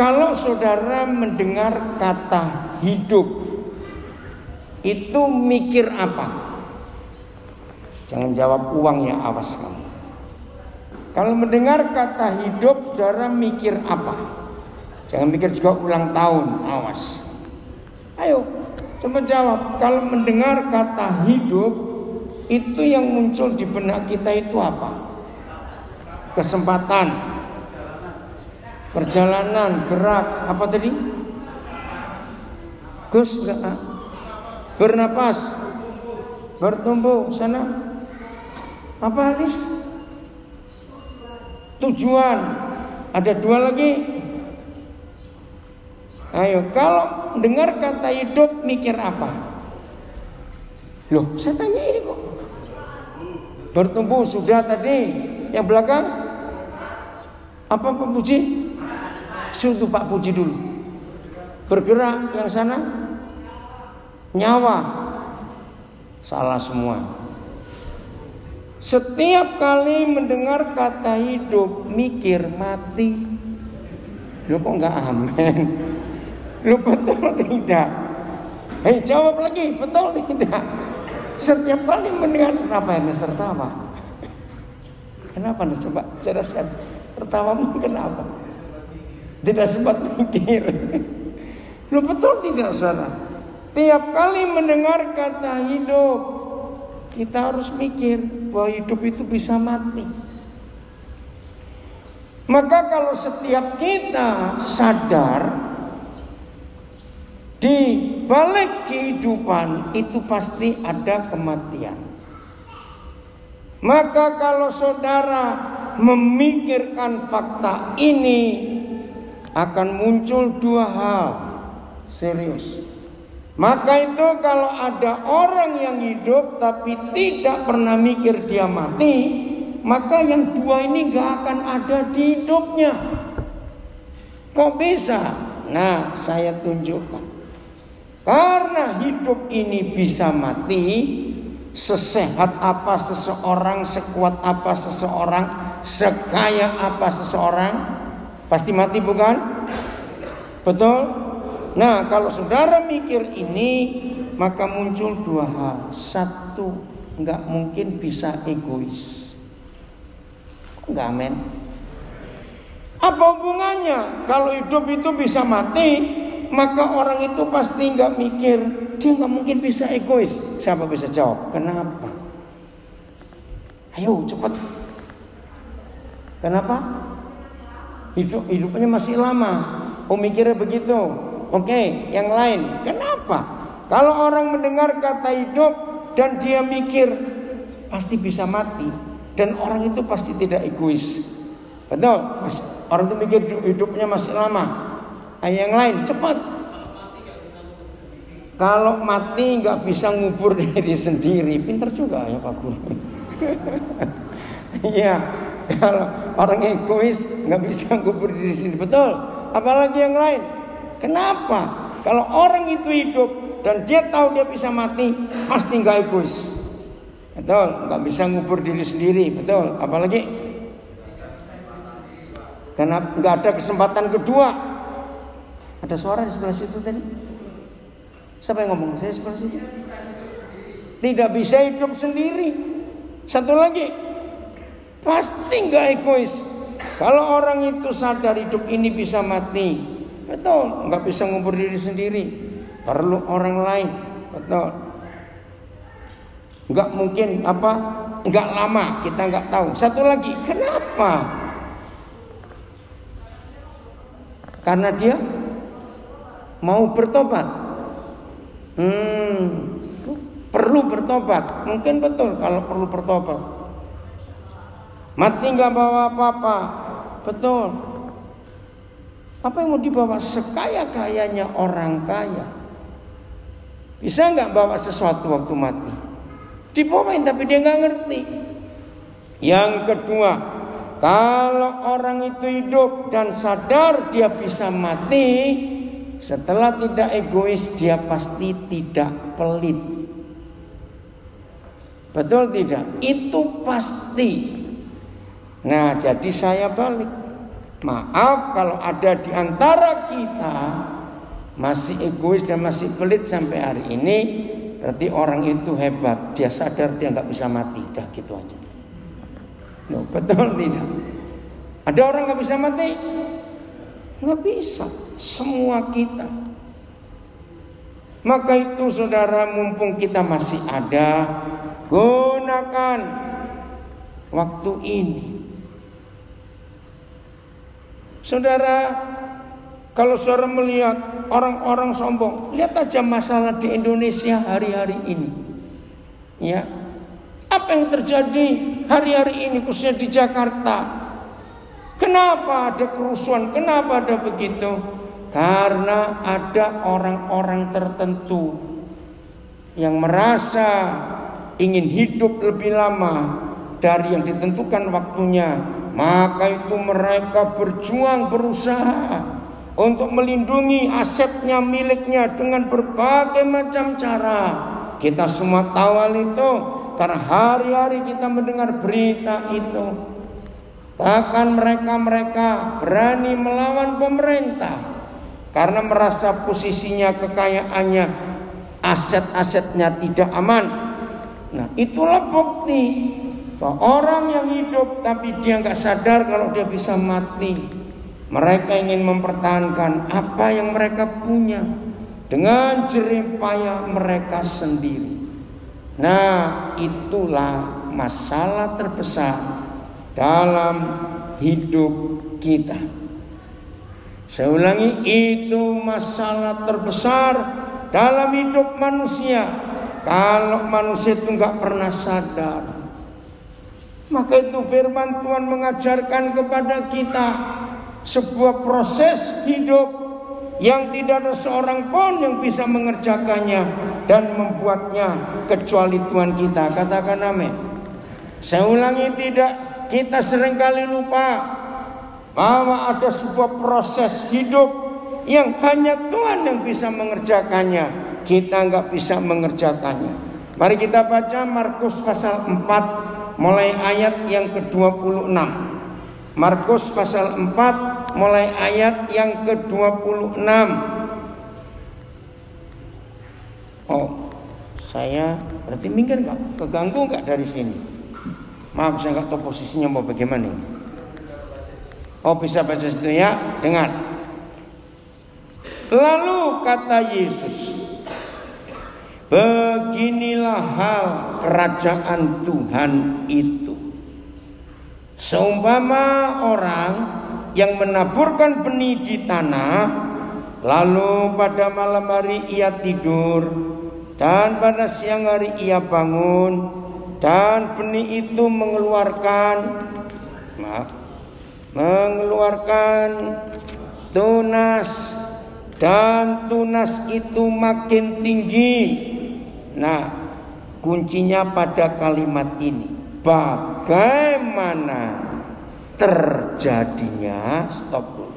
Kalau saudara mendengar kata hidup, itu mikir apa? Jangan jawab uang ya, awas kamu. Kalau mendengar kata hidup, saudara mikir apa? Jangan mikir juga ulang tahun, awas. Ayo, coba jawab. Kalau mendengar kata hidup, itu yang muncul di benak kita itu apa? Kesempatan, perjalanan, gerak, apa tadi? Gus, bernapas, bertumbuh, sana. Apa Alis? Tujuan. Ada dua lagi. Ayo, kalau dengar kata hidup mikir apa? Loh, saya tanya ini kok. Bertumbuh sudah tadi. Yang belakang apa Pak Puji? Sudah Pak Puji dulu. Bergerak yang sana. Nyawa. Salah semua. Setiap kali mendengar kata hidup mikir mati. Lu kok enggak amin? Lu betul tidak? Hei, jawab lagi, betul tidak? Setiap kali mendengar, kenapa ini tertawa? Kenapa nih? Coba jelaskan. Tertawamu kenapa? Tidak sempat mikir. Lu betul tidak, saudara? Tiap kali mendengar kata hidup, kita harus mikir bahwa hidup itu bisa mati. Maka kalau setiap kita sadar di balik kehidupan itu pasti ada kematian. Maka kalau saudara memikirkan fakta ini, akan muncul dua hal serius. Maka itu kalau ada orang yang hidup tapi tidak pernah mikir dia mati, maka yang dua ini gak akan ada di hidupnya. Kok bisa? Nah, saya tunjukkan. Karena hidup ini bisa mati, sesehat apa seseorang, sekuat apa seseorang, sekaya apa seseorang, pasti mati bukan? Betul? Nah, kalau saudara mikir ini, maka muncul dua hal. Satu, nggak mungkin bisa egois. Nggak, men. Apa hubungannya? Kalau hidup itu bisa mati, maka orang itu pasti nggak mikir. Dia nggak mungkin bisa egois. Siapa bisa jawab? Kenapa? Ayo cepat. Kenapa? Hidupnya masih lama. Oh, mikirnya begitu. Oke, yang lain. Kenapa? Kalau orang mendengar kata hidup dan dia mikir pasti bisa mati, dan orang itu pasti tidak egois. Betul? Orang itu mikir hidupnya masih lama. Yang lain, cepat. Kalau mati nggak bisa ngubur diri sendiri, pintar juga ya Pak Guru. Iya, kalau orang egois nggak bisa ngubur diri sendiri, betul. Apalagi yang lain. Kenapa? Kalau orang itu hidup dan dia tahu dia bisa mati, pasti nggak egois. Betul, nggak bisa ngubur diri sendiri, betul. Apalagi karena nggak ada kesempatan kedua. Ada suara di sebelah situ tadi. Siapa yang ngomong? Saya sebelah situ. Tidak bisa hidup sendiri. Satu lagi, pasti nggak egois. Kalau orang itu sadar hidup ini bisa mati, betul, nggak bisa ngubur diri sendiri, perlu orang lain, betul. Nggak mungkin nggak lama, kita nggak tahu. Satu lagi, kenapa? Karena dia mau bertobat. Perlu bertobat, mungkin betul kalau perlu bertobat. Mati nggak bawa apa-apa, betul. Apa yang mau dibawa? Sekaya-kayanya orang kaya. Bisa nggak bawa sesuatu waktu mati? Dibawain tapi dia nggak ngerti. Yang kedua, kalau orang itu hidup dan sadar dia bisa mati, setelah tidak egois, dia pasti tidak pelit. Betul tidak? Itu pasti. Nah, jadi saya balik. Maaf kalau ada di antara kita masih egois dan masih pelit sampai hari ini, berarti orang itu hebat. Dia sadar dia nggak bisa mati, dah gitu aja. No, betul tidak? Ada orang nggak bisa mati? Nggak bisa. Semua kita. Maka itu saudara, mumpung kita masih ada, gunakan waktu ini. Saudara, kalau saudara melihat orang-orang sombong, lihat aja masalah di Indonesia hari-hari ini. Ya, apa yang terjadi hari-hari ini khususnya di Jakarta? Kenapa ada kerusuhan? Kenapa ada begitu? Karena ada orang-orang tertentu yang merasa ingin hidup lebih lama dari yang ditentukan waktunya. Maka itu mereka berjuang, berusaha untuk melindungi asetnya, miliknya dengan berbagai macam cara. Kita semua tahu hal itu karena hari-hari kita mendengar berita itu. Bahkan mereka berani melawan pemerintah karena merasa posisinya, kekayaannya, aset-asetnya tidak aman. Nah, itulah bukti bahwa orang yang hidup tapi dia nggak sadar kalau dia bisa mati. Mereka ingin mempertahankan apa yang mereka punya dengan jerih payah mereka sendiri. Nah, itulah masalah terbesar dalam hidup kita. Saya ulangi, itu masalah terbesar dalam hidup manusia. Kalau manusia itu nggak pernah sadar. Maka itu firman Tuhan mengajarkan kepada kita sebuah proses hidup yang tidak ada seorang pun yang bisa mengerjakannya dan membuatnya kecuali Tuhan kita. Katakan amin. Saya ulangi, tidak, kita seringkali lupa bahwa ada sebuah proses hidup yang hanya Tuhan yang bisa mengerjakannya. Kita nggak bisa mengerjakannya. Mari kita baca Markus pasal 4 mulai ayat yang ke-26. Markus pasal 4 mulai ayat yang ke-26. Oh, saya berarti minggir nggak? Keganggu nggak dari sini? Maaf, saya nggak tahu posisinya mau bagaimana. Oh, bisa baca situ ya? Dengar. Lalu kata Yesus, beginilah hal kerajaan Tuhan itu. Seumpama orang yang menaburkan benih di tanah, lalu pada malam hari ia tidur, dan pada siang hari ia bangun, dan benih itu mengeluarkan tunas, dan tunas itu makin tinggi. Nah, kuncinya pada kalimat ini. Bagaimana terjadinya? Stop dulu.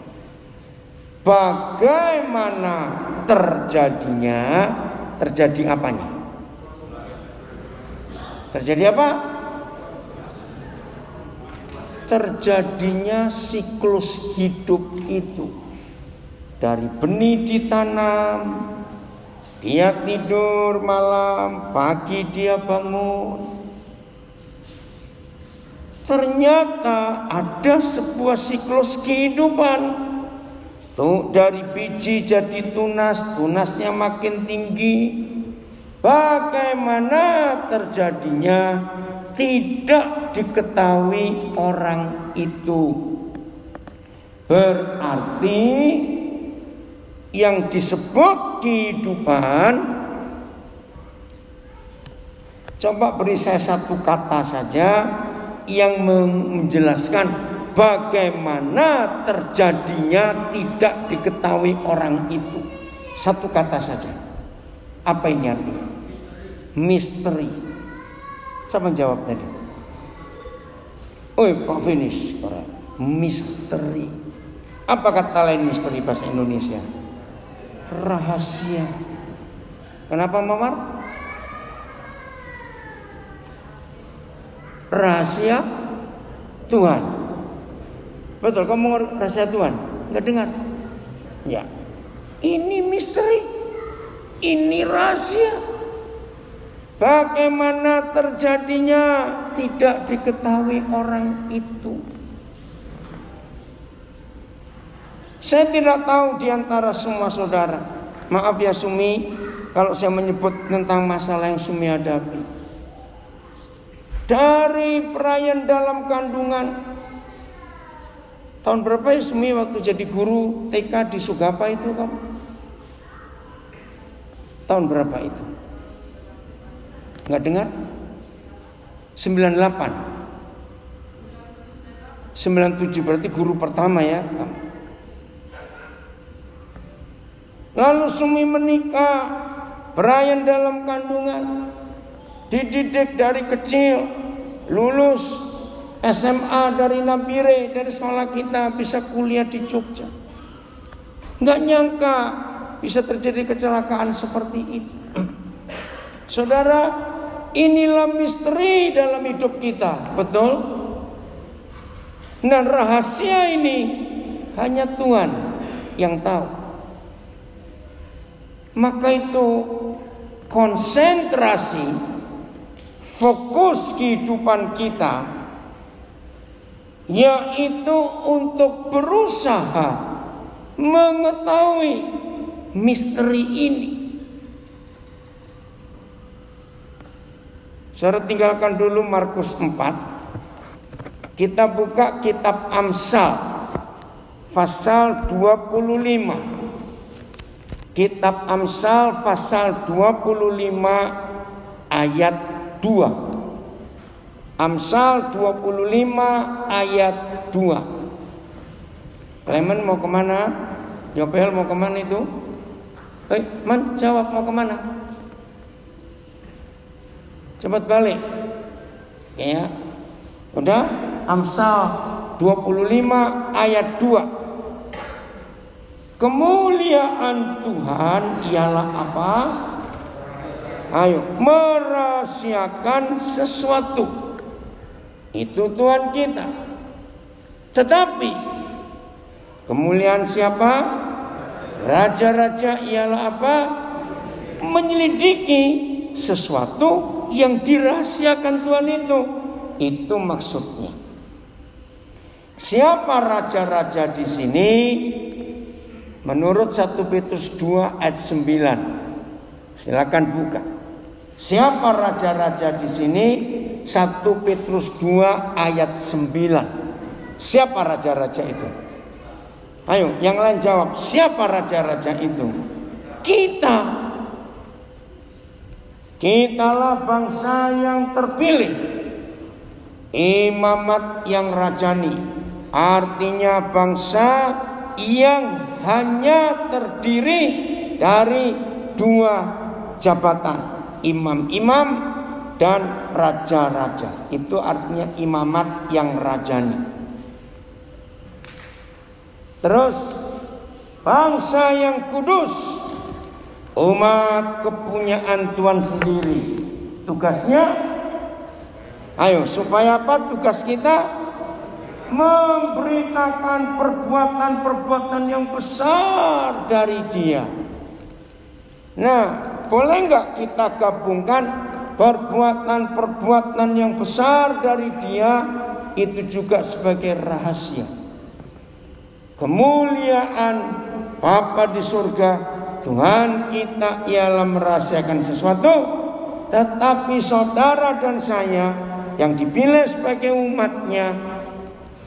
Bagaimana terjadinya? Terjadi apanya? Terjadi apa? Terjadinya siklus hidup itu. Dari benih ditanam, dia tidur malam, pagi dia bangun. Ternyata ada sebuah siklus kehidupan. Tuh, dari biji jadi tunas, tunasnya makin tinggi. Bagaimana terjadinya tidak diketahui orang itu. Berarti yang disebut kehidupan, coba beri saya satu kata saja yang menjelaskan bagaimana terjadinya tidak diketahui orang itu. Satu kata saja. Apa ini artinya? Misteri. Siapa jawab tadi? Pak Finis. Misteri. Apa kata lain misteri bahasa Indonesia? Rahasia. Kenapa, Mamar? Rahasia Tuhan. Betul, kamu rahasia Tuhan? Enggak dengar? Ya. Ini misteri. Ini rahasia. Bagaimana terjadinya tidak diketahui orang itu. Saya tidak tahu di antara semua saudara. Maaf ya Sumi, kalau saya menyebut tentang masalah yang Sumi hadapi. Dari perayaan dalam kandungan. Tahun berapa ya Sumi waktu jadi guru TK di Sugapa itu kamu? Tahun berapa itu? Enggak dengar? 98. 97 berarti guru pertama ya kamu. Lalu Sumi menikah, perayaan dalam kandungan, dididik dari kecil, lulus SMA dari Nabire, dari sekolah kita, bisa kuliah di Jogja. Nggak nyangka bisa terjadi kecelakaan seperti itu. Saudara, inilah misteri dalam hidup kita, betul? Dan rahasia ini hanya Tuhan yang tahu. Maka itu konsentrasi, fokus kehidupan kita, yaitu untuk berusaha mengetahui misteri ini. Saudara tinggalkan dulu Markus 4. Kita buka kitab Amsal pasal 25. Kitab Amsal pasal 25 ayat 2. Amsal 25 ayat 2. Clement mau kemana? Yopel mau kemana itu? Man jawab mau kemana? Cepat balik. Ya. Udah? Amsal 25 ayat 2. Kemuliaan Tuhan ialah apa? Ayo, merahasiakan sesuatu. Itu Tuhan kita. Tetapi kemuliaan siapa? Raja-raja ialah apa? Menyelidiki sesuatu yang dirahasiakan Tuhan itu. Itu maksudnya. Siapa raja-raja di sini? Menurut 1 Petrus 2 ayat 9. Silakan buka. Siapa raja-raja di sini? 1 Petrus 2 ayat 9. Siapa raja-raja itu? Ayo, yang lain jawab. Siapa raja-raja itu? Kita. Kitalah bangsa yang terpilih. Imamat yang rajani. Artinya bangsa yang hanya terdiri dari 2 jabatan, imam-imam dan raja-raja. Itu artinya imamat yang rajani. Terus bangsa yang kudus, umat kepunyaan Tuhan sendiri. Tugasnya, ayo supaya apa tugas kita? Memberitakan perbuatan-perbuatan yang besar dari Dia. Nah, boleh nggak kita gabungkan perbuatan-perbuatan yang besar dari Dia itu juga sebagai rahasia. Kemuliaan Bapa di surga, Tuhan kita ialah merahasiakan sesuatu. Tetapi saudara dan saya yang dipilih sebagai umatnya,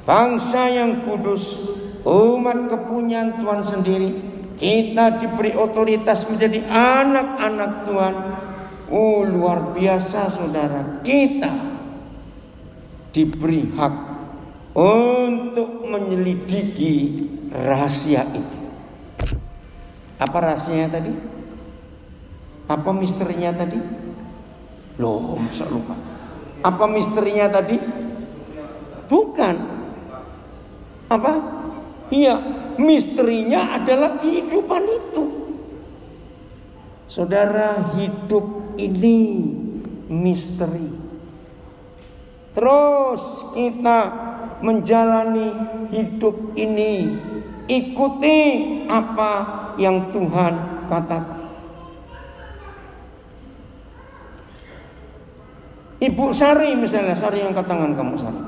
bangsa yang kudus, umat kepunyaan Tuhan sendiri, kita diberi otoritas menjadi anak-anak Tuhan. Oh, luar biasa saudara. Kita diberi hak untuk menyelidiki rahasia itu. Apa rahasianya tadi? Apa misterinya tadi? Loh, masa lupa. Apa misterinya tadi? Bukan. Apa? Iya, misterinya adalah kehidupan itu. Saudara, hidup ini misteri. Terus kita menjalani hidup ini. Ikuti apa yang Tuhan katakan. Ibu Sari misalnya, Sari yang tangan kamu Sari.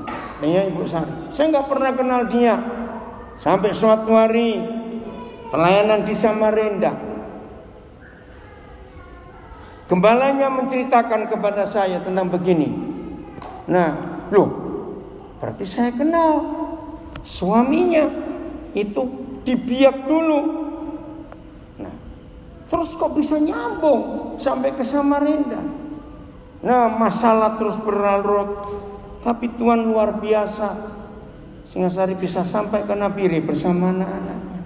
Ya Ibu Sari. Saya nggak pernah kenal dia. Sampai suatu hari pelayanan di Samarinda, gembalanya menceritakan kepada saya tentang begini. Nah, loh, berarti saya kenal suaminya. Itu dibiak dulu. Nah, terus kok bisa nyambung sampai ke Samarinda? Nah, masalah terus berlarut, tapi Tuhan luar biasa, sehingga Sari bisa sampai ke Nabire bersama anak-anaknya.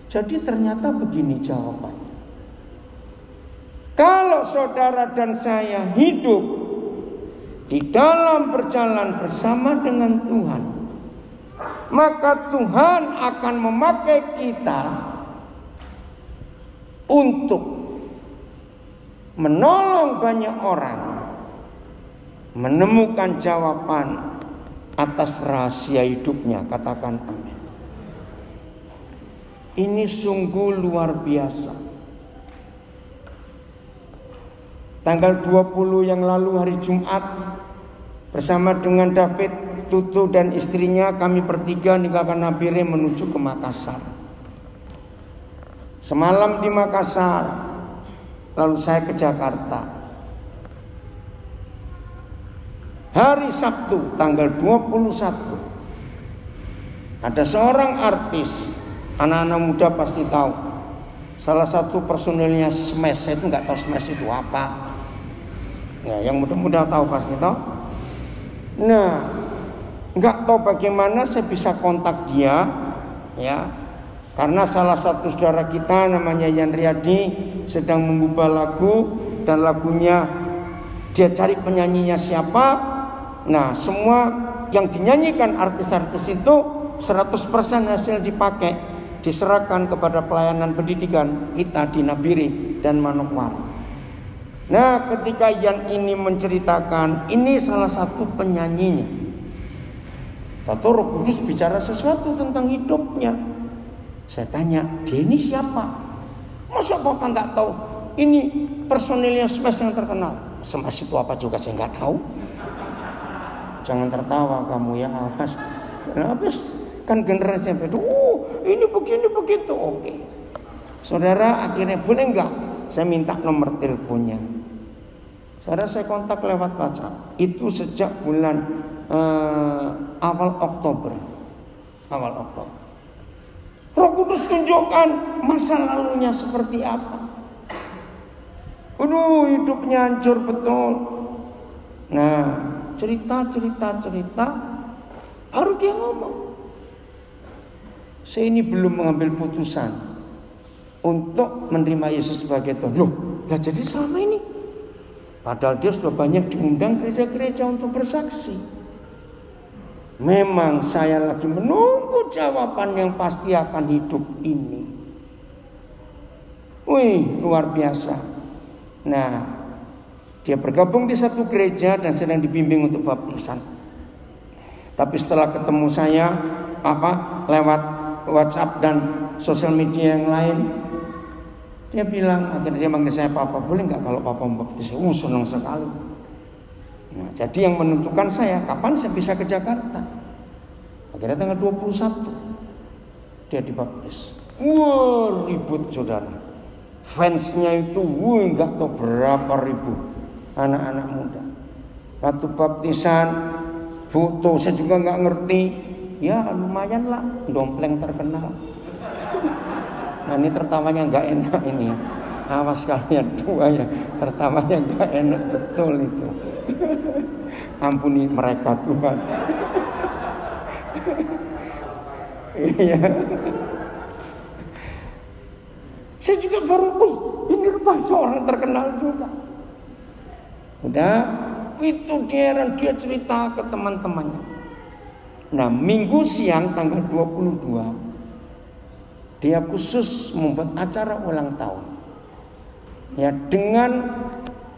Jadi ternyata begini jawabannya. Kalau saudara dan saya hidup di dalam berjalan bersama dengan Tuhan, maka Tuhan akan memakai kita untuk menolong banyak orang menemukan jawaban atas rahasia hidupnya. Katakan amin. Ini sungguh luar biasa. Tanggal 20 yang lalu hari Jumat, bersama dengan David, Tutu dan istrinya, kami bertiga meninggalkan Nabire menuju ke Makassar. Semalam di Makassar, lalu saya ke Jakarta. Hari Sabtu tanggal 21, ada seorang artis, anak-anak muda pasti tahu, salah satu personilnya Smash. Saya itu nggak tahu Smash itu apa. Ya, yang muda-muda tahu pasti tahu. Nah, nggak tahu bagaimana saya bisa kontak dia, ya, karena salah satu saudara kita namanya Yan Riyadi sedang mengubah lagu, dan lagunya dia cari penyanyinya siapa. Nah, semua yang dinyanyikan artis-artis itu 100% hasil dipakai, diserahkan kepada pelayanan pendidikan kita di Nabire dan Manokwari. Nah, ketika Yan ini menceritakan, ini salah satu penyanyinya, atau Roh Kudus bicara sesuatu tentang hidupnya. Saya tanya, dia ini siapa? Masa Bapak nggak tahu? Ini personilnya Smash yang terkenal. Smash itu apa juga saya nggak tahu. Jangan tertawa kamu ya, awas. Habis kan generasi yang beda. Ini begini begitu. Oke. Saudara, akhirnya boleh nggak saya minta nomor teleponnya? Saudara, saya kontak lewat WhatsApp. Itu sejak bulan awal Oktober. Roh Kudus tunjukkan masa lalunya seperti apa. Hidupnya hancur betul. Nah, cerita baru dia ngomong, saya ini belum mengambil putusan untuk menerima Yesus sebagai Tuhan. Loh, jadi selama ini, padahal dia sudah banyak diundang gereja-gereja untuk bersaksi. Memang saya lagi menunggu jawaban yang pasti akan hidup ini. Wih, luar biasa. Nah, dia bergabung di satu gereja dan sedang dibimbing untuk baptisan. Tapi setelah ketemu saya lewat WhatsApp dan sosial media yang lain, dia bilang, akhirnya dia manggil saya Papa, boleh nggak kalau Papa membaptis? Senang sekali. Nah, jadi yang menentukan saya kapan saya bisa ke Jakarta. Akhirnya tanggal 21 dia dibaptis. Ribut saudara. Fansnya itu nggak tahu berapa ribu anak-anak muda. Waktu baptisan foto saya juga nggak ngerti. Ya lumayan lah, dompleng terkenal. Nah, ini tertawanya nggak enak ini. Awas kalian tua ya, tertawanya nggak enak betul itu. Ampuni mereka Tuhan. Iya. Saya juga baru, ini rupanya orang terkenal juga. Udah, itu dia cerita ke teman-temannya. Nah, minggu siang tanggal 22, dia khusus membuat acara ulang tahun. Ya, dengan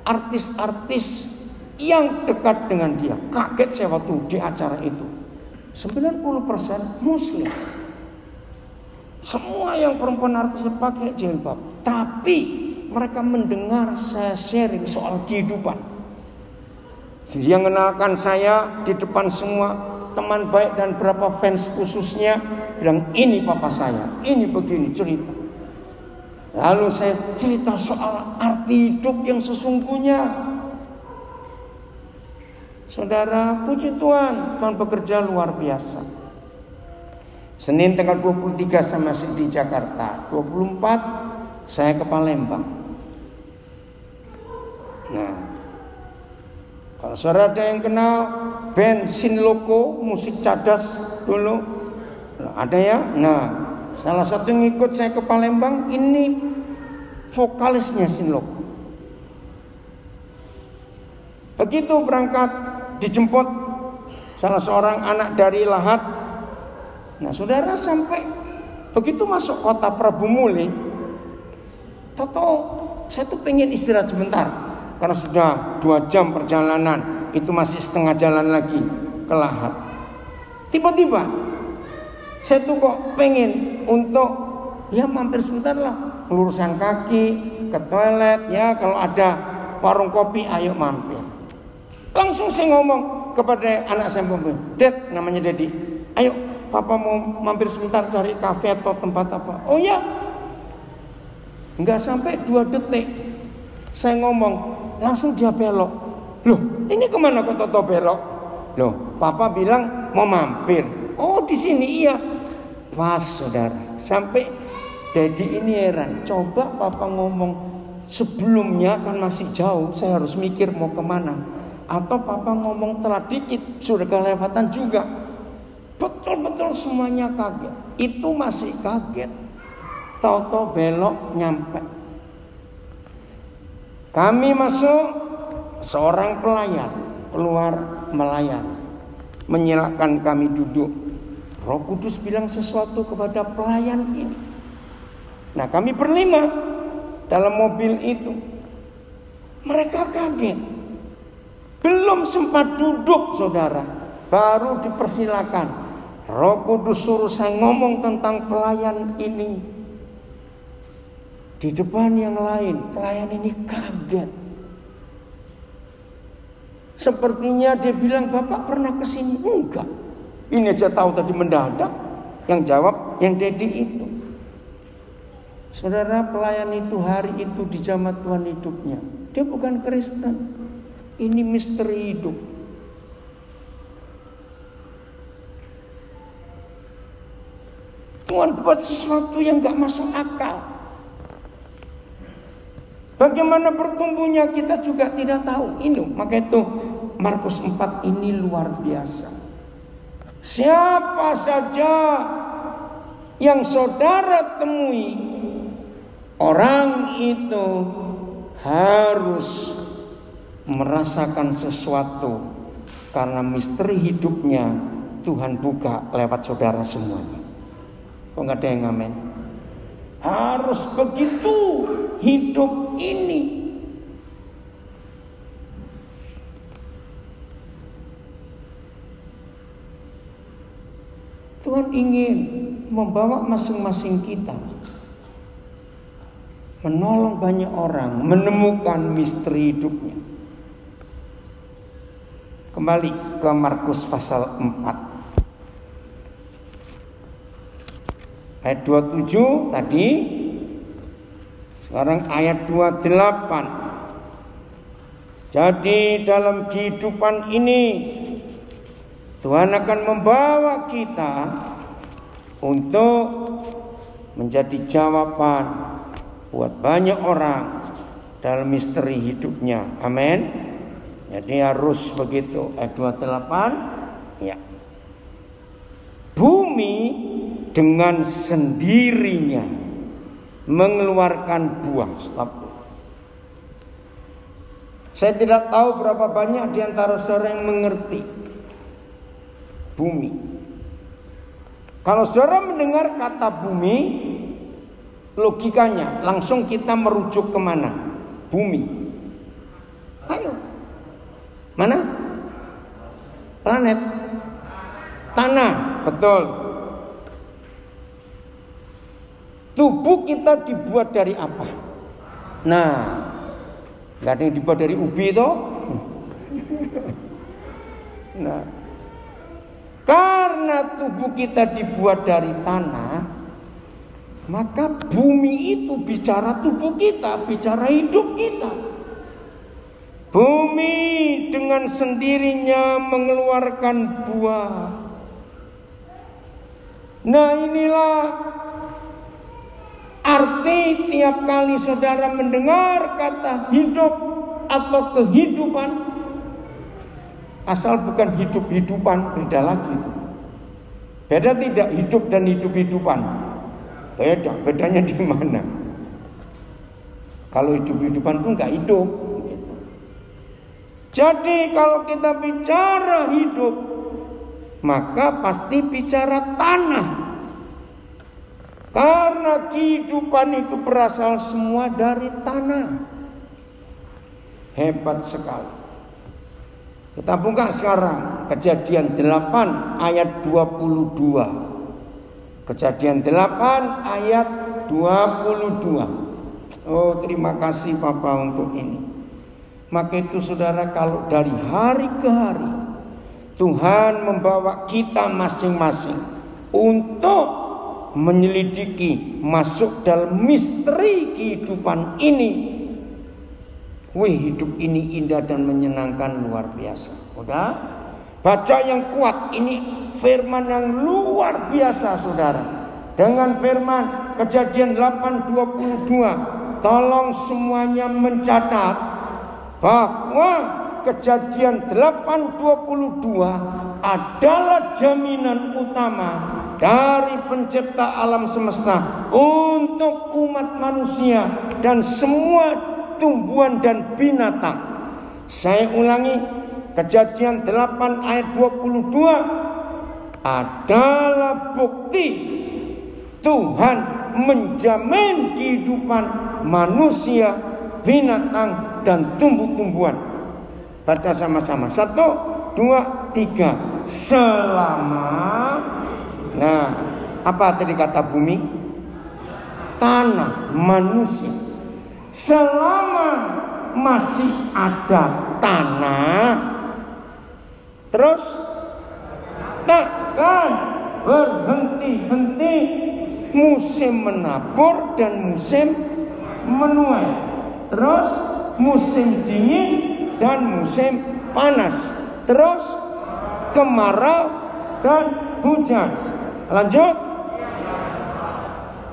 artis-artis yang dekat dengan dia. Kaget saya waktu di acara itu. 90% Muslim. Semua yang perempuan artis pakai jilbab. Tapi mereka mendengar saya sharing soal kehidupan. Dia mengenalkan saya di depan semua teman baik dan berapa fans khususnya. Bilang, ini papa saya, ini begini cerita. Lalu saya cerita soal arti hidup yang sesungguhnya. Saudara, puji Tuhan, Tuhan bekerja luar biasa. Senin tanggal 23 saya masih di Jakarta, 24 saya ke Palembang. Nah, kalau saudara ada yang kenal band Sinloko, musik cadas dulu, ada ya? Nah, salah satu yang ikut saya ke Palembang ini vokalisnya Sinloko. Begitu berangkat, dijemput salah seorang anak dari Lahat. Nah, saudara, sampai begitu masuk kota Prabu Muli, saya tuh pengen istirahat sebentar karena sudah 2 jam perjalanan, itu masih setengah jalan lagi ke Lahat. Tiba-tiba saya tuh kok pengen untuk ya mampir sebentar lah, meluruskan kaki, ke toilet, ya kalau ada warung kopi ayo mampir. Langsung saya ngomong kepada anak saya, Dad, namanya Dedi, ayo papa mau mampir sebentar cari kafe atau tempat apa. Oh ya. Enggak sampai 2 detik saya ngomong, langsung dia belok. Loh, ini kemana kok Toto belok? Loh, papa bilang mau mampir. Oh, di sini, iya. Pas, saudara. Sampai Dedi ini heran. Coba papa ngomong sebelumnya kan masih jauh, saya harus mikir mau kemana. Atau papa ngomong telat dikit, sudah kelewatan juga. Betul-betul semuanya kaget. Itu masih kaget. Tahu-tahu belok nyampe. Kami masuk, seorang pelayan keluar melayani, menyilakan kami duduk. Roh Kudus bilang sesuatu kepada pelayan ini. Nah, kami berlima dalam mobil itu. Mereka kaget. Belum sempat duduk, saudara, baru dipersilakan. Roh Kudus suruh saya ngomong tentang pelayan ini di depan yang lain. Pelayan ini kaget. Sepertinya dia bilang, Bapak pernah kesini? Enggak. Ini aja tahu tadi mendadak. Yang jawab yang Dedi itu. Saudara, pelayan itu hari itu di zaman Tuhan hidupnya. Dia bukan Kristen. Ini misteri hidup. Tuhan buat sesuatu yang gak masuk akal. Bagaimana bertumbuhnya kita juga tidak tahu. Ini, maka itu Markus 4 ini luar biasa. Siapa saja yang saudara temui, orang itu harus merasakan sesuatu karena misteri hidupnya Tuhan buka lewat saudara semuanya. Kok nggak ada yang ngamen? Harus begitu hidup ini. Tuhan ingin membawa masing-masing kita menolong banyak orang menemukan misteri hidupnya. Kembali ke Markus pasal 4 ayat 27 tadi. Sekarang ayat 28. Jadi dalam kehidupan ini Tuhan akan membawa kita untuk menjadi jawaban buat banyak orang dalam misteri hidupnya. Amin. Jadi harus begitu. Ayat 28. Ya. Bumi dengan sendirinya mengeluarkan buah. Stop. Saya tidak tahu berapa banyak di antara saudara yang mengerti bumi. Kalau saudara mendengar kata bumi, logikanya langsung kita merujuk kemana? Bumi. Ayo. Mana? Planet. Tanah, betul. Tubuh kita dibuat dari apa? Nah, nggak ada yang dibuat dari ubi toh? Nah, karena tubuh kita dibuat dari tanah, maka bumi itu bicara tubuh kita, bicara hidup kita. Bumi dengan sendirinya mengeluarkan buah. Nah, inilah arti tiap kali saudara mendengar kata hidup atau kehidupan, asal bukan hidup-hidupan, beda lagi itu. Beda tidak hidup dan hidup-hidupan? Beda, bedanya di mana? Kalau hidup-hidupan pun nggak hidup. Jadi kalau kita bicara hidup, maka pasti bicara tanah. Karena kehidupan itu berasal semua dari tanah. Hebat sekali. Kita buka sekarang Kejadian 8 ayat 22. Kejadian 8 ayat 22. Oh, terima kasih Papa untuk ini. Maka itu saudara, kalau dari hari ke hari Tuhan membawa kita masing-masing untuk menyelidiki, masuk dalam misteri kehidupan ini. Wih, hidup ini indah dan menyenangkan luar biasa. Udah? Baca yang kuat, ini firman yang luar biasa saudara. Dengan firman Kejadian 8:22, tolong semuanya mencatat bahwa Kejadian 8:22 adalah jaminan utama dari pencipta alam semesta untuk umat manusia dan semua tumbuhan dan binatang. Saya ulangi, Kejadian 8 ayat 22 adalah bukti Tuhan menjamin kehidupan manusia, binatang dan tumbuh-tumbuhan. Baca sama-sama. 1, 2, 3. Selama. Nah, apa tadi kata bumi? Tanah, manusia. Selama masih ada tanah, terus takkan berhenti-henti musim menabur dan musim menuai. Terus musim dingin dan musim panas. Terus kemarau dan hujan. Lanjut.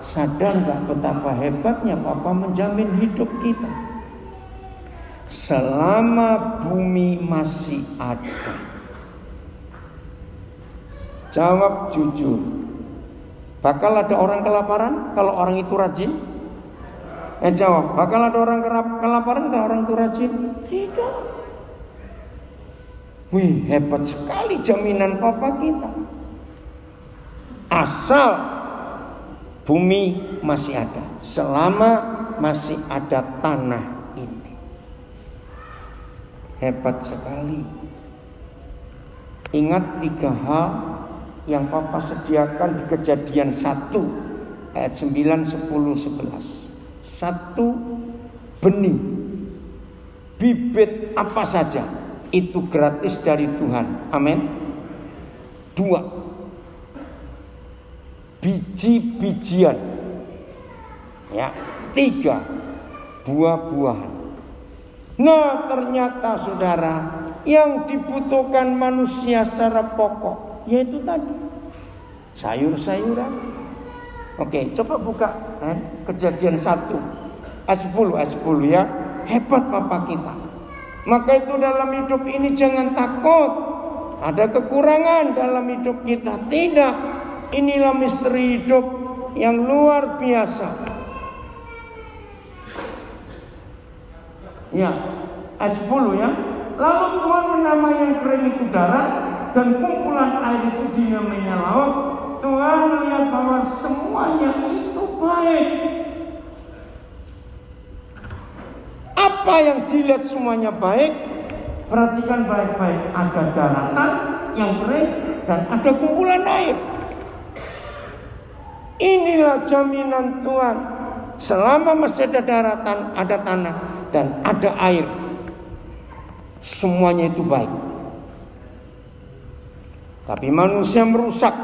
Sadar gak betapa hebatnya Papa menjamin hidup kita? Selama bumi masih ada. Jawab jujur. Bakal ada orang kelaparan kalau orang itu rajin? Jawab, bakal ada orang kelaparan kalau orang itu rajin? Tidak. Wih, hebat sekali jaminan Papa kita. Asal bumi masih ada, selama masih ada tanah ini. Hebat sekali. Ingat 3 hal yang Papa sediakan di Kejadian 1 ayat 9, 10, 11. 1, benih, bibit apa saja itu gratis dari Tuhan. Amin. 2, biji-bijian. Ya. 3, buah-buahan. Nah, ternyata saudara, yang dibutuhkan manusia secara pokok yaitu tadi sayur-sayuran. Oke, coba buka Kejadian 1 ayat 10 ya. Hebat Papa kita. Maka itu dalam hidup ini jangan takut ada kekurangan dalam hidup kita. Tidak. Inilah misteri hidup yang luar biasa. Ya, ayat 10 ya. Lalu Tuhan menamai yang kering itu darat, dan kumpulan air itu dinamainya laut. Tuhan melihat bahwa semuanya itu baik. Apa yang dilihat semuanya baik? Perhatikan baik-baik, ada daratan yang kering dan ada kumpulan air. Inilah jaminan Tuhan. Selama masih ada daratan, ada tanah dan ada air, semuanya itu baik. Tapi manusia merusak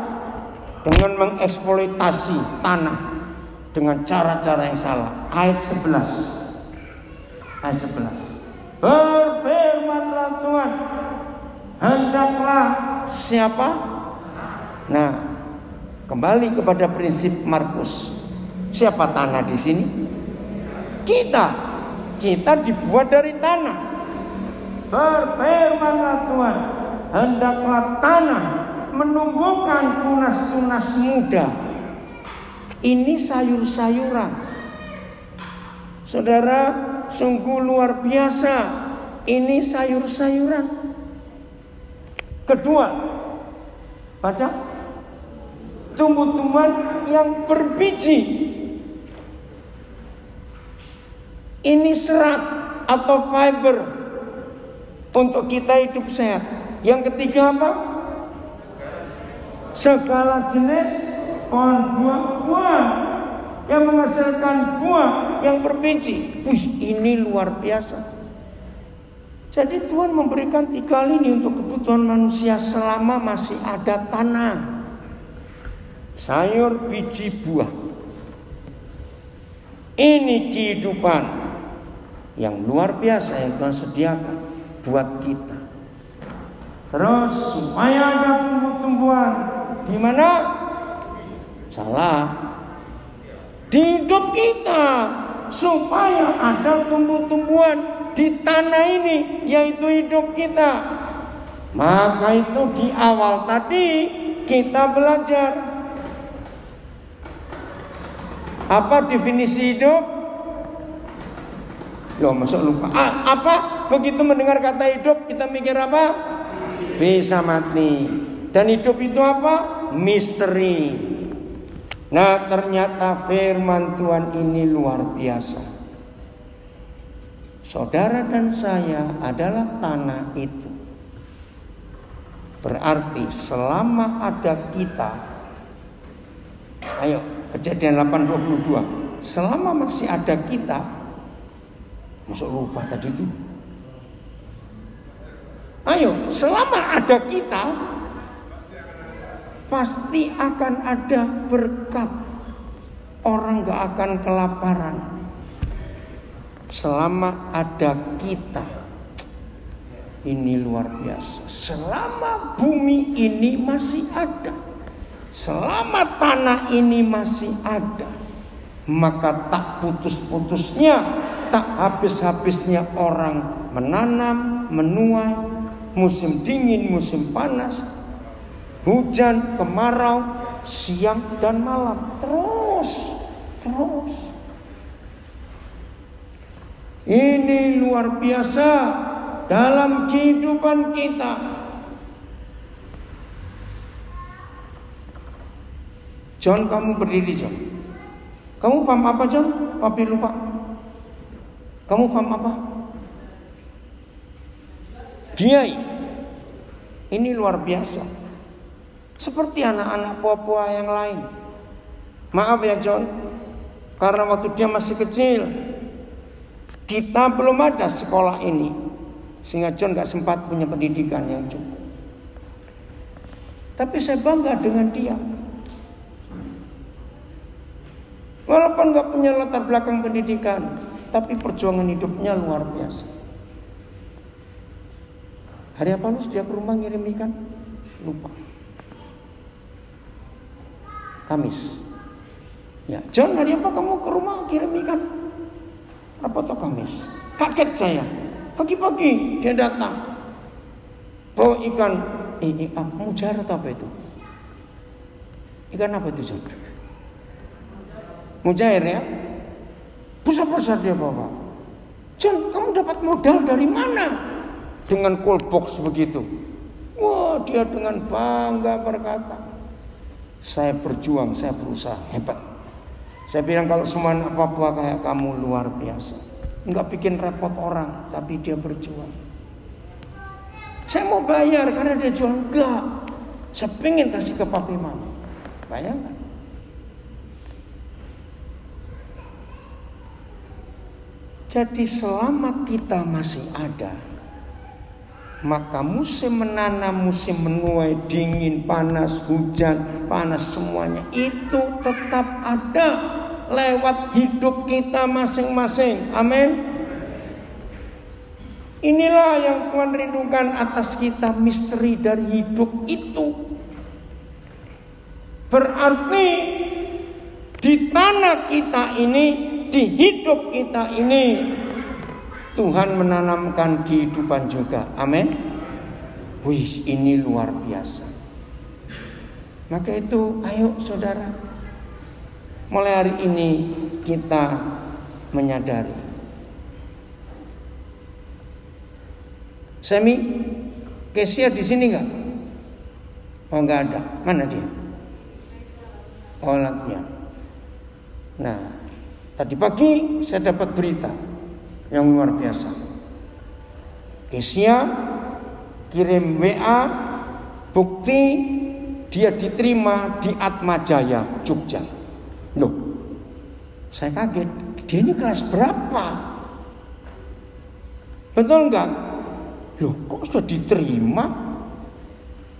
dengan mengeksploitasi tanah dengan cara-cara yang salah. Ayat 11. Berfirmanlah Tuhan, hendaklah siapa? Nah, kembali kepada prinsip Markus. Siapa tanah di sini? Kita. Kita dibuat dari tanah. Berfirmanlah Tuhan, hendaklah tanah menumbuhkan tunas-tunas muda. Ini sayur-sayuran. Saudara, sungguh luar biasa. Ini sayur-sayuran. Kedua, baca. Tumbuh-tumbuhan yang berbiji. Ini serat atau fiber untuk kita hidup sehat. Yang ketiga apa? Segala jenis pohon buah-buah yang menghasilkan buah yang berbiji. Wih, ini luar biasa. Jadi Tuhan memberikan 3 lini untuk kebutuhan manusia selama masih ada tanah. Sayur, biji, buah. Ini kehidupan yang luar biasa yang Tuhan sediakan buat kita. Terus supaya ada tumbuh-tumbuhan di mana? Salah. Di hidup kita supaya ada tumbuh-tumbuhan di tanah ini, yaitu hidup kita. Maka itu di awal tadi kita belajar apa definisi hidup? Loh, masuk lupa. Apa? Begitu mendengar kata hidup kita mikir apa? Bisa mati. Dan hidup itu apa? Misteri. Nah, ternyata firman Tuhan ini luar biasa. Saudara dan saya adalah tanah itu. Berarti selama ada kita, ayo Kejadian 8:22, selama masih ada kita, masuk lupa tadi itu. Ayo, selama ada kita, pasti akan ada berkat. Orang gak akan kelaparan. Selama ada kita, ini luar biasa. Selama bumi ini masih ada, selama tanah ini masih ada, maka tak putus-putusnya, tak habis-habisnya orang menanam, menuai, musim dingin, musim panas, hujan, kemarau, siang dan malam, terus. Ini luar biasa dalam kehidupan kita. John, kamu berdiri, John. Kamu paham apa, John? Papi lupa. Kamu paham apa? Kiai. Ini luar biasa. Seperti anak-anak buah-buah yang lain. Maaf ya, John. Karena waktu dia masih kecil, kita belum ada sekolah ini, sehingga John gak sempat punya pendidikan yang cukup. Tapi saya bangga dengan dia. Walaupun gak punya latar belakang pendidikan, tapi perjuangan hidupnya luar biasa. Hari apa lu dia ke rumah ngirim ikan? Lupa. Kamis. Ya, John, hari apa kamu ke rumah kirim ikan? Apa toh Kamis? Kaget saya. Pagi-pagi dia datang. Bawa ikan. Mujair atau apa itu? Ikan apa itu, John? Mujair ya? Besar-besar dia bawa. John, kamu dapat modal dari mana? Dengan cold box begitu. Wah, dia dengan bangga berkata, saya berjuang, saya berusaha, hebat. Saya bilang kalau semua anak Papua kayak kamu luar biasa. Enggak bikin repot orang, tapi dia berjuang. Saya mau bayar karena dia jual. Enggak. Saya pengen kasih ke papi mama. Bayangkan. Jadi selama kita masih ada, maka musim menanam, musim menuai, dingin, panas, hujan, panas, semuanya itu tetap ada lewat hidup kita masing-masing. Amin. Inilah yang Tuhan rindukan atas kita, misteri dari hidup itu. Berarti di tanah kita ini, di hidup kita ini, Tuhan menanamkan kehidupan juga. Amin. Wih, ini luar biasa. Maka itu, ayo saudara, mulai hari ini kita menyadari. Semi, Kesia di sini nggak? Oh, nggak ada. Mana dia? Oh, latihan. Nah, tadi pagi saya dapat berita yang luar biasa. Kesia kirim WA bukti dia diterima di Atmajaya, Jogja. Loh, saya kaget. Dia ini kelas berapa? Betul nggak? Loh, kok sudah diterima?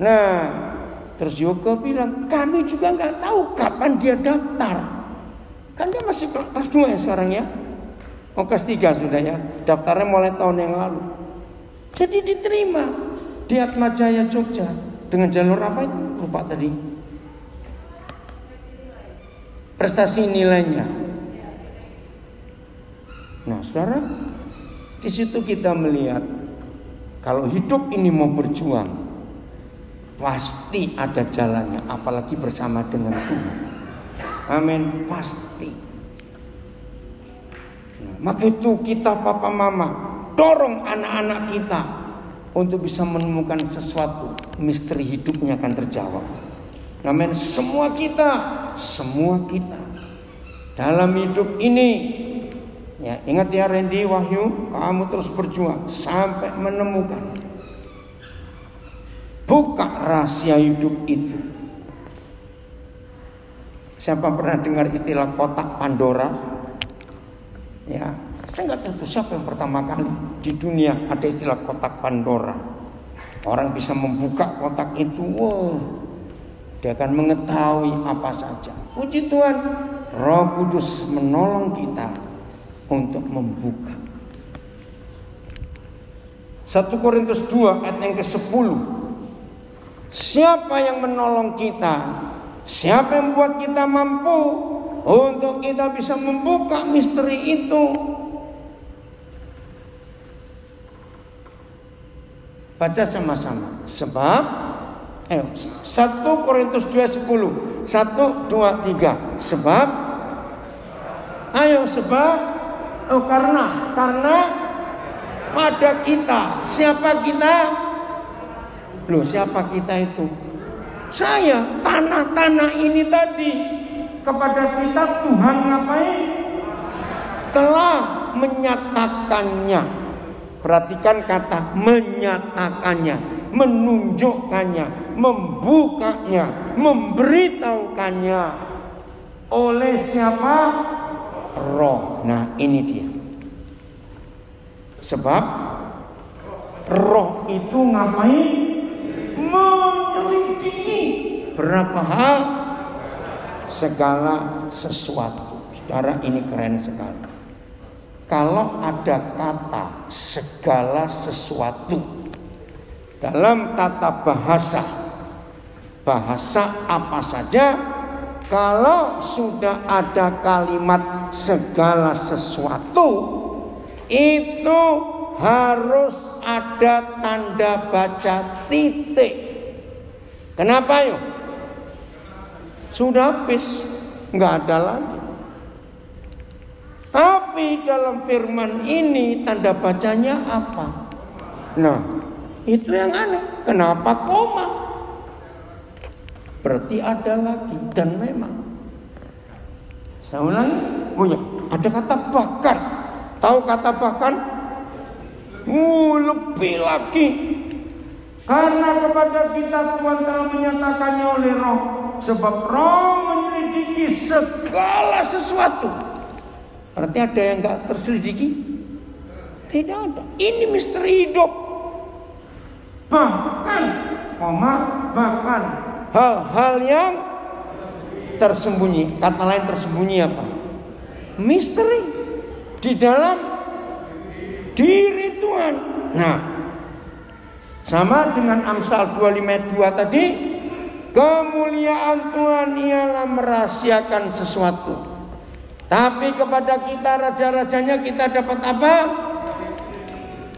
Nah, terus Yoga bilang, kami juga nggak tahu kapan dia daftar. Kan dia masih kelas 2 ya sekarang ya. Oh, kelas 3 sudah ya. Daftarnya mulai tahun yang lalu. Jadi diterima di Atmajaya Jogja. Dengan jalur apa itu? Lupa tadi. Prestasi nilainya. Nah, saudara, di situ kita melihat kalau hidup ini mau berjuang, pasti ada jalannya, apalagi bersama dengan Tuhan. Amin, pasti. Nah, maka itu kita papa mama dorong anak-anak kita untuk bisa menemukan sesuatu, misteri hidupnya akan terjawab. Amin, semua kita dalam hidup ini. Ya, ingat ya Randy, Wahyu, kamu terus berjuang sampai menemukan. Buka rahasia hidup itu. Siapa pernah dengar istilah kotak Pandora? Ya, saya nggak tahu siapa yang pertama kali di dunia ada istilah kotak Pandora. Orang bisa membuka kotak itu, wow, dia akan mengetahui apa saja. Puji Tuhan, Roh Kudus menolong kita untuk membuka. 1 Korintus 2 ayat yang ke-10. Siapa yang menolong kita? Siapa yang membuat kita mampu untuk kita bisa membuka misteri itu? Baca sama-sama. Sebab 1 Korintus 2:10. 1, 2, 3. Sebab karena pada kita. Siapa kita? Loh, siapa kita itu? Saya, tanah-tanah ini tadi. Kepada kita Tuhan ngapain? Telah menyatakannya. Perhatikan kata menyatakannya, menunjukkannya, membukanya, memberitahukannya. Oleh siapa? Roh. Nah, ini dia. Sebab Roh itu ngapain? Menyelidiki berapa hal, segala sesuatu. Saudara, ini keren sekali. Kalau ada kata segala sesuatu dalam tata bahasa apa saja, kalau sudah ada kalimat segala sesuatu, itu harus ada tanda baca titik. Kenapa yuk? Sudah habis, nggak ada lagi. Tapi dalam firman ini tanda bacanya apa? Nah, itu yang aneh. Kenapa koma? Berarti ada lagi. Dan memang, saya ulangi, ada kata bahkan. Tahu kata bahkan? Lebih lagi. Karena kepada kita Tuhan telah menyatakannya oleh Roh. Sebab Roh menyelidiki segala sesuatu. Berarti ada yang gak terselidiki? Tidak ada. Ini misteri hidup. Bahkan hal-hal yang tersembunyi. Kata lain tersembunyi apa? Misteri di dalam diri Tuhan. Nah, sama dengan Amsal 25:2 tadi, kemuliaan Tuhan ialah merahasiakan sesuatu. Tapi kepada kita raja-rajanya kita dapat apa?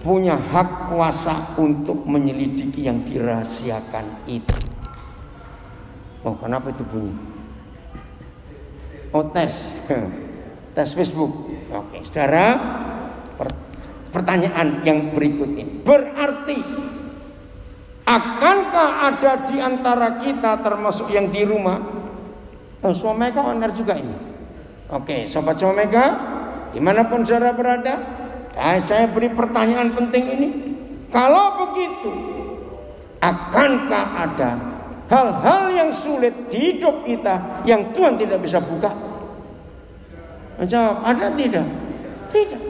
Punya hak kuasa untuk menyelidiki yang dirahasiakan itu. Oh, kenapa itu bunyi? Oh, tes Facebook. Oke, saudara, pertanyaan yang berikut ini. Berarti akankah ada di antara kita termasuk yang di rumah? Oh, Swamega benar juga ini. Oke, Sobat Swamega, dimanapun saudara berada, saya beri pertanyaan penting ini. Kalau begitu, akankah ada hal-hal yang sulit di hidup kita yang Tuhan tidak bisa buka? Menjawab, ada tidak? Tidak.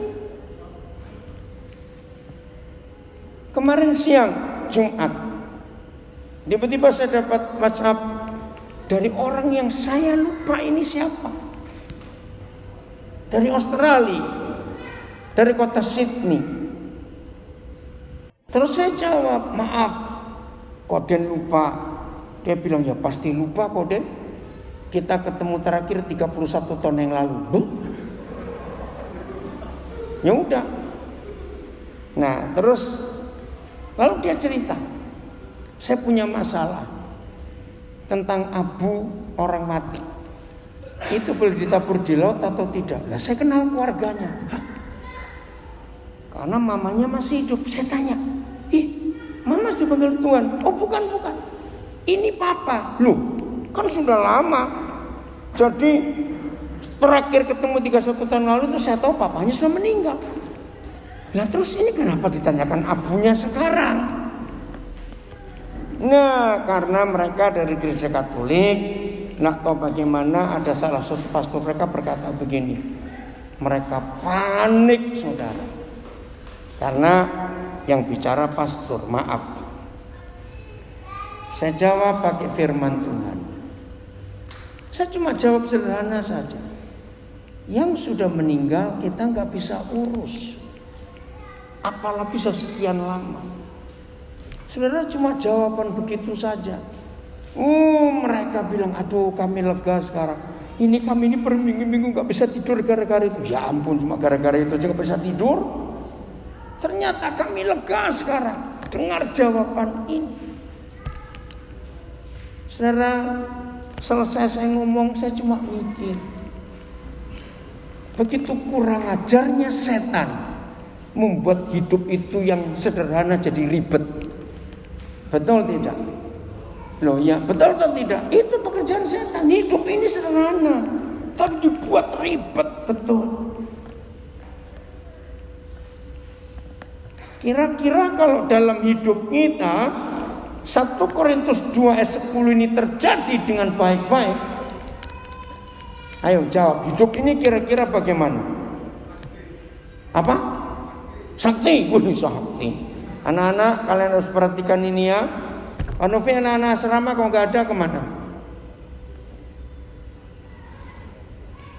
Kemarin siang Jumat, tiba-tiba saya dapat WhatsApp dari orang yang saya lupa ini siapa. Dari Australia, dari kota Sydney. Terus saya jawab, maaf, Koden lupa. Dia bilang, ya pasti lupa Koden. Kita ketemu terakhir 31 tahun yang lalu. Ya udah. Nah, terus lalu dia cerita, saya punya masalah tentang abu orang mati. Itu boleh ditabur di laut atau tidak? Nah, saya kenal keluarganya. Hah? Karena mamanya masih hidup. Saya tanya, mama sudah panggil Tuhan? Oh bukan. Ini papa. Loh, kan sudah lama. Jadi terakhir ketemu 31 tahun lalu itu saya tahu papanya sudah meninggal. Nah terus ini kenapa ditanyakan abunya sekarang? Nah, karena mereka dari gereja Katolik. Nak tahu bagaimana, ada salah satu pastor mereka berkata begini, mereka panik saudara, karena yang bicara pastor. Maaf, saya jawab pakai firman Tuhan. Saya cuma jawab sederhana saja. Yang sudah meninggal kita nggak bisa urus, apalagi sekian lama. Saudara, cuma jawaban begitu saja. Mereka bilang, aduh kami lega sekarang. Kami ini berminggu-minggu gak bisa tidur gara-gara itu. Ya ampun, cuma gara-gara itu aja gak bisa tidur. Ternyata kami lega sekarang dengar jawaban ini. Saudara, selesai saya ngomong, saya cuma mikir, begitu kurang ajarnya setan membuat hidup itu yang sederhana jadi ribet. Betul tidak? Loh ya, betul atau tidak? Itu pekerjaan setan. Hidup ini sederhana, tapi dibuat ribet. Betul. Kira-kira kalau dalam hidup kita 1 Korintus 2 ayat 10 ini terjadi dengan baik-baik, ayo jawab, hidup ini kira-kira bagaimana? Apa? Sakti. Sakti. Anak-anak, kalian harus perhatikan ini ya. Novi, anak-anak asrama kalau nggak ada kemana?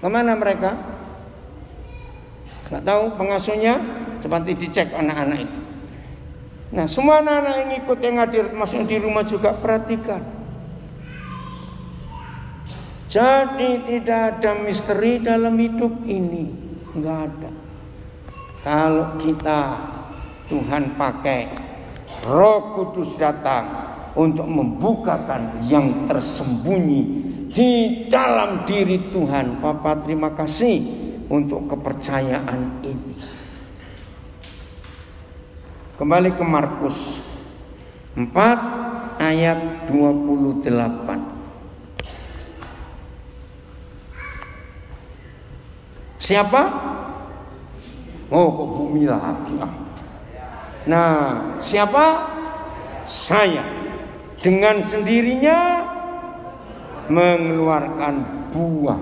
Kemana mereka? Nggak tahu pengasuhnya? Coba dicek anak-anak itu. Nah, semua anak-anak yang ikut yang hadir, termasuk di rumah juga perhatikan. Jadi tidak ada misteri dalam hidup ini, nggak ada. Kalau kita Tuhan pakai Roh Kudus datang untuk membukakan yang tersembunyi di dalam diri Tuhan. Papa terima kasih untuk kepercayaan ini. Kembali ke Markus 4 ayat 28. Siapa? Oh, kok bumi lagi. Nah, siapa? saya dengan sendirinya mengeluarkan buah.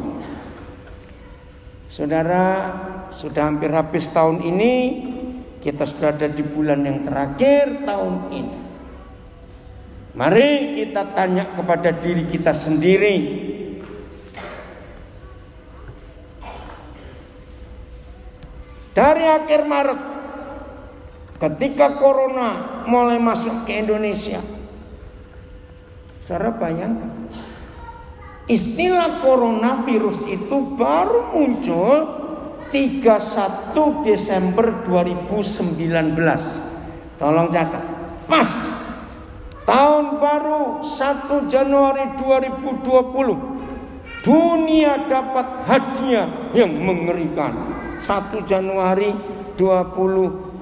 Saudara, sudah hampir habis tahun ini. Kita sudah ada di bulan yang terakhir tahun ini. Mari kita tanya kepada diri kita sendiri. Dari akhir Maret, ketika corona mulai masuk ke Indonesia, saudara bayangkan, istilah coronavirus itu baru muncul 31 Desember 2019. Tolong catat. Pas tahun baru 1 Januari 2020, dunia dapat hadiah yang mengerikan. 1 Januari 2020,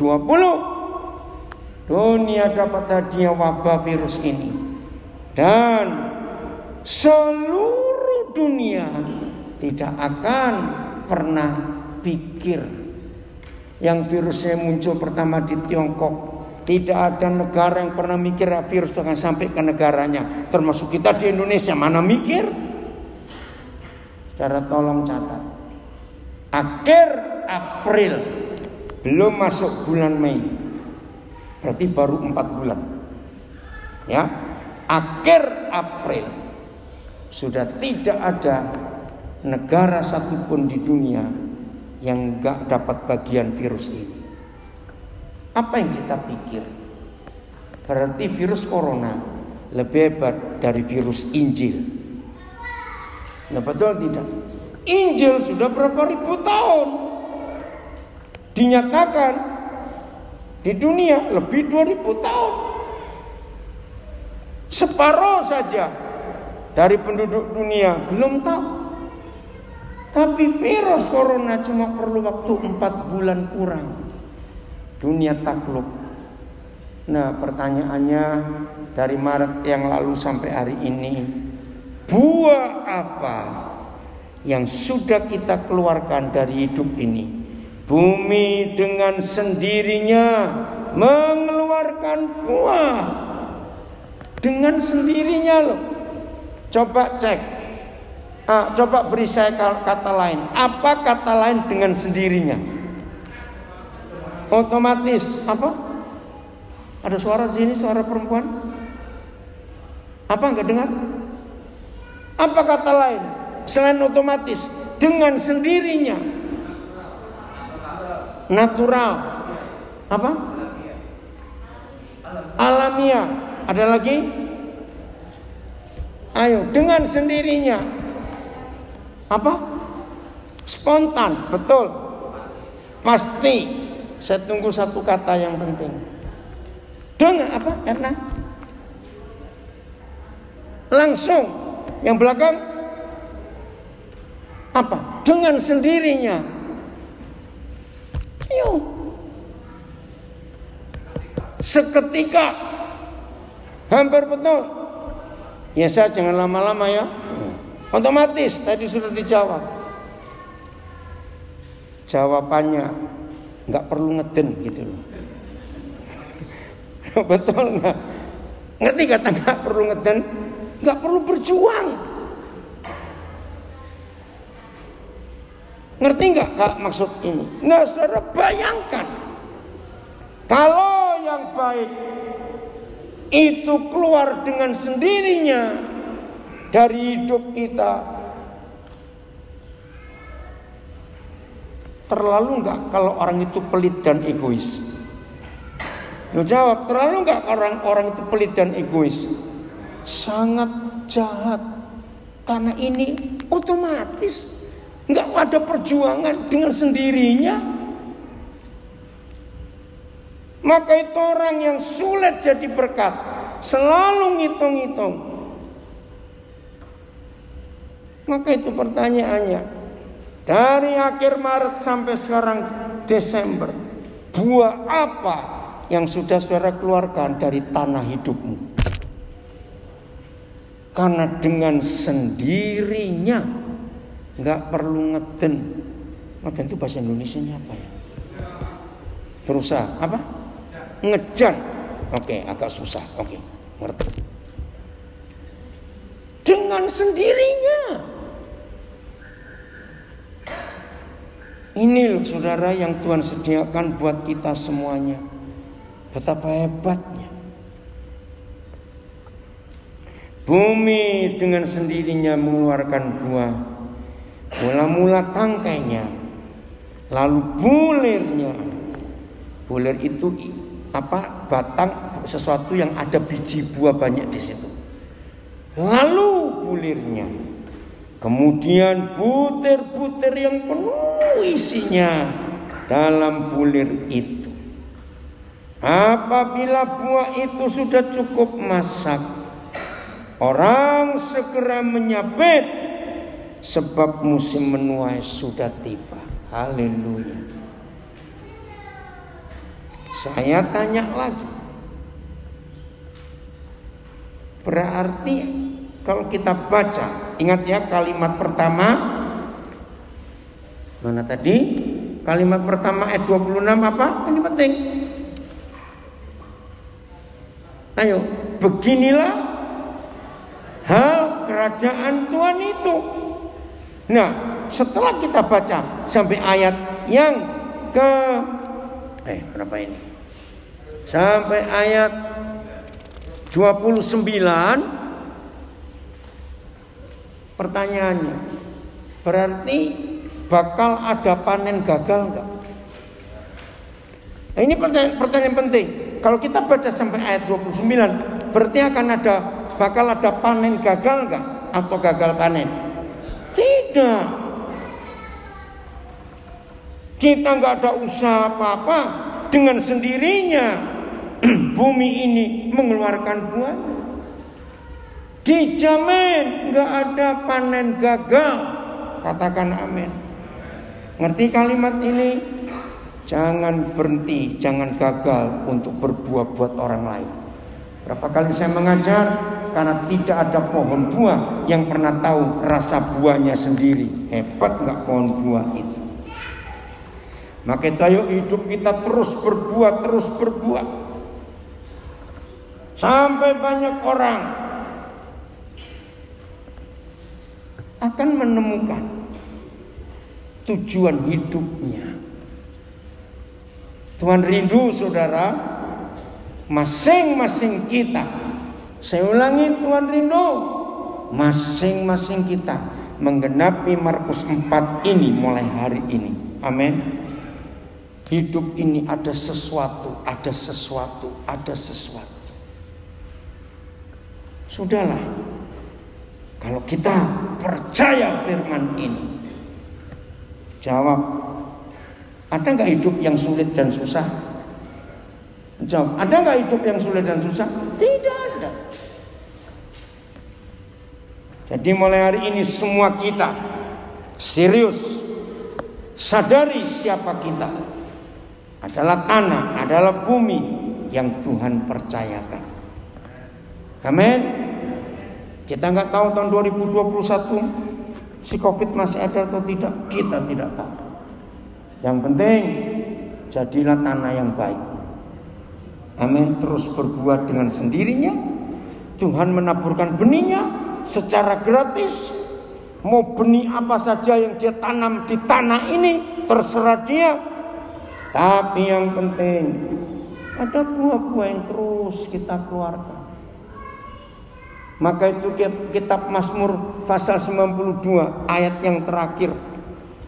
dunia dapat hadiah wabah virus ini. Dan seluruh dunia tidak akan pernah pikir yang virusnya muncul pertama di Tiongkok. Tidak ada negara yang pernah mikir virus akan sampai ke negaranya, termasuk kita di Indonesia. Mana mikir? Saudara tolong catat. Akhir April, belum masuk bulan Mei, berarti baru 4 bulan. Ya, akhir April sudah tidak ada negara satupun di dunia yang gak dapat bagian virus ini. Apa yang kita pikir? Berarti virus corona lebih hebat dari virus Injil. Nah, betul tidak? Injil sudah berapa ribu tahun dinyatakan di dunia, lebih 2000 tahun. Separuh saja dari penduduk dunia belum tahu. Tapi virus corona cuma perlu waktu 4 bulan kurang, dunia takluk. Nah, pertanyaannya, dari Maret yang lalu sampai hari ini, buah apa yang sudah kita keluarkan dari hidup ini? Bumi dengan sendirinya mengeluarkan buah. Dengan sendirinya loh. Coba cek. Coba beri saya kata lain. Apa kata lain dengan sendirinya? Otomatis. Apa? Ada suara sini, suara perempuan? Apa enggak dengar? Apa kata lain selain otomatis? Dengan sendirinya. Natural. Apa? Alamiah. Ada lagi? Ayo, dengan sendirinya. Apa? Spontan. Betul. Pasti. Saya tunggu satu kata yang penting. Dengan apa, Erna? Langsung. Yang belakang apa? Dengan sendirinya. Ayo. Seketika. Hampir betul. Ya, saya jangan lama-lama ya. Otomatis tadi sudah dijawab. Jawabannya nggak perlu ngeden gitu loh. Betul nggak? Ngerti kata nggak perlu ngeden? Nggak perlu berjuang. Ngerti nggak Kak maksud ini? Nah, saudara bayangkan, kalau yang baik itu keluar dengan sendirinya dari hidup kita, terlalu nggak kalau orang itu pelit dan egois? Lu jawab, terlalu nggak orang itu pelit dan egois? Sangat jahat. Karena ini otomatis nggak ada perjuangan, dengan sendirinya. Maka itu orang yang sulit jadi berkat, selalu ngitung-ngitung. Maka itu pertanyaannya, dari akhir Maret sampai sekarang Desember, buah apa yang sudah saudara keluarkan dari tanah hidupmu? Karena dengan sendirinya, nggak perlu ngeden. Ngeden itu bahasa Indonesianya apa ya? Berusaha apa? Ngejan. Oke, agak susah. Oke, ngerti. Dengan sendirinya. Ini loh saudara yang Tuhan sediakan buat kita semuanya. Betapa hebatnya. Bumi dengan sendirinya mengeluarkan buah. Mula-mula tangkainya, lalu bulirnya. Bulir itu apa? Batang sesuatu yang ada biji buah banyak di situ. Lalu bulirnya. Kemudian butir-butir yang penuh isinya dalam bulir itu. Apabila buah itu sudah cukup masak, orang segera menyabet, sebab musim menuai sudah tiba. Haleluya. Saya tanya lagi. Berarti kalau kita baca, ingat ya kalimat pertama. Mana tadi? Kalimat pertama ayat 26 apa? Ini penting. Ayo, beginilah hal kerajaan Tuhan itu. Nah, setelah kita baca sampai ayat yang ke berapa ini? Sampai ayat 29. Pertanyaannya, berarti bakal ada panen gagal enggak? Nah, ini pertanyaan penting. Kalau kita baca sampai ayat 29, berarti bakal ada panen gagal enggak? Atau gagal panen? Tidak. Kita enggak ada usaha apa-apa, dengan sendirinya bumi ini mengeluarkan buah. Dijamin enggak ada panen gagal. Katakan amin. Ngerti kalimat ini? Jangan berhenti, jangan gagal untuk berbuah buat orang lain. Berapa kali saya mengajar, karena tidak ada pohon buah yang pernah tahu rasa buahnya sendiri. Hebat enggak pohon buah itu? Maka ayo hidup kita terus berbuah. Sampai banyak orang akan menemukan tujuan hidupnya. Tuhan rindu saudara, masing-masing kita. Saya ulangi, Tuhan rindu masing-masing kita menggenapi Markus 4 ini mulai hari ini. Amin. Hidup ini ada sesuatu. Sudahlah. Kalau kita percaya firman ini, jawab, ada nggak hidup yang sulit dan susah? Jawab, ada nggak hidup yang sulit dan susah? Tidak ada. Jadi mulai hari ini semua kita serius sadari siapa kita. Adalah tanah, adalah bumi yang Tuhan percayakan. Amin. Kita nggak tahu tahun 2021 si COVID masih ada atau tidak. Kita tidak tahu. Yang penting jadilah tanah yang baik. Amin. Terus berbuat dengan sendirinya. Tuhan menaburkan benihnya secara gratis. Mau benih apa saja yang dia tanam di tanah ini, terserah dia. Tapi yang penting ada buah-buah yang terus kita keluarkan. Maka itu kitab Mazmur pasal 92 ayat yang terakhir.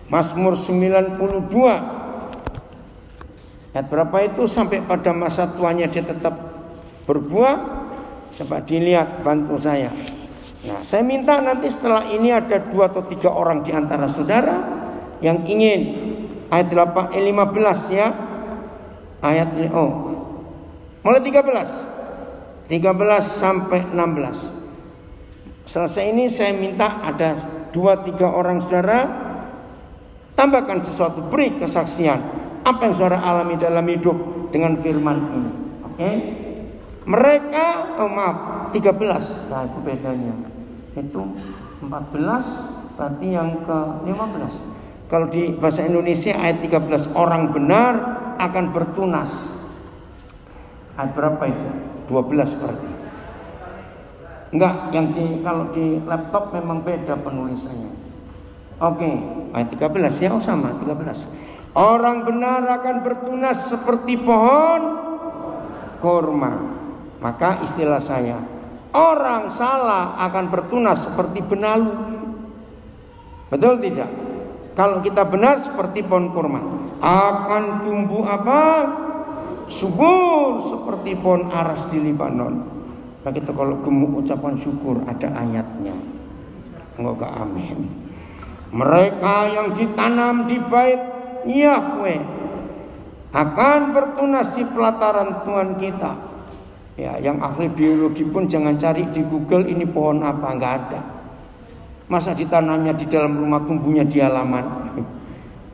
Mazmur 92 ayat berapa itu? Sampai pada masa tuanya dia tetap berbuah. Coba dilihat, bantu saya. Nah, saya minta nanti setelah ini ada 2 atau 3 orang di antara saudara yang ingin ayat 15 ya. Ayat mulai 13 sampai 16. Selesai ini saya minta ada 2-3 orang saudara tambahkan sesuatu, beri kesaksian apa yang saudara alami dalam hidup dengan firman ini. Oke? Mereka 13. Nah, itu bedanya. Itu 14 berarti yang ke-15. Kalau di bahasa Indonesia ayat 13, orang benar akan bertunas. Ayat berapa itu? 12 berarti. Enggak, kalau di laptop memang beda penulisannya. Oke, ayat 13 ya, sama 13. Orang benar akan bertunas seperti pohon kurma. Maka istilah saya, orang salah akan bertunas seperti benalu. Betul tidak? Kalau kita benar seperti pohon kurma, akan tumbuh apa? Subur seperti pohon aras di Libanon. Nah, kita kalau gemuk ucapan syukur ada ayatnya. Enggak amin. Mereka yang ditanam di bait Yahweh akan bertunas di pelataran Tuhan kita. Ya, yang ahli biologi pun jangan cari di Google ini pohon apa, enggak ada. Masa ditanamnya di dalam rumah, tumbuhnya di halaman.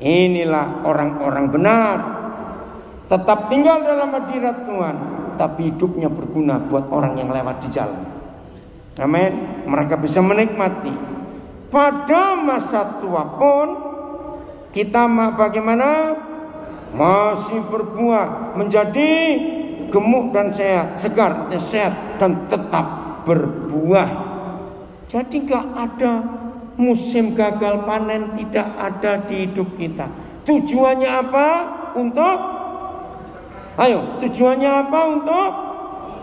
Inilah orang-orang benar, tetap tinggal dalam hadirat Tuhan, tapi hidupnya berguna buat orang yang lewat di jalan. Amin. Mereka bisa menikmati. Pada masa tua pun kita bagaimana? Masih berbuah, menjadi gemuk dan sehat, segar, sehat dan tetap berbuah. Jadi gak ada musim gagal panen, tidak ada di hidup kita. Tujuannya apa? Tujuannya apa? Untuk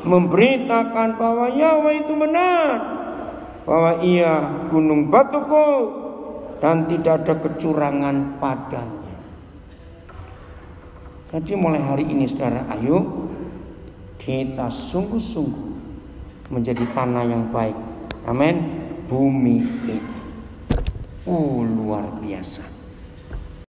memberitakan bahwa Yahweh itu benar, bahwa Ia gunung batuku dan tidak ada kecurangan padanya. Jadi mulai hari ini saudara, ayo kita sungguh-sungguh menjadi tanah yang baik. Amin. Bumi ini luar biasa.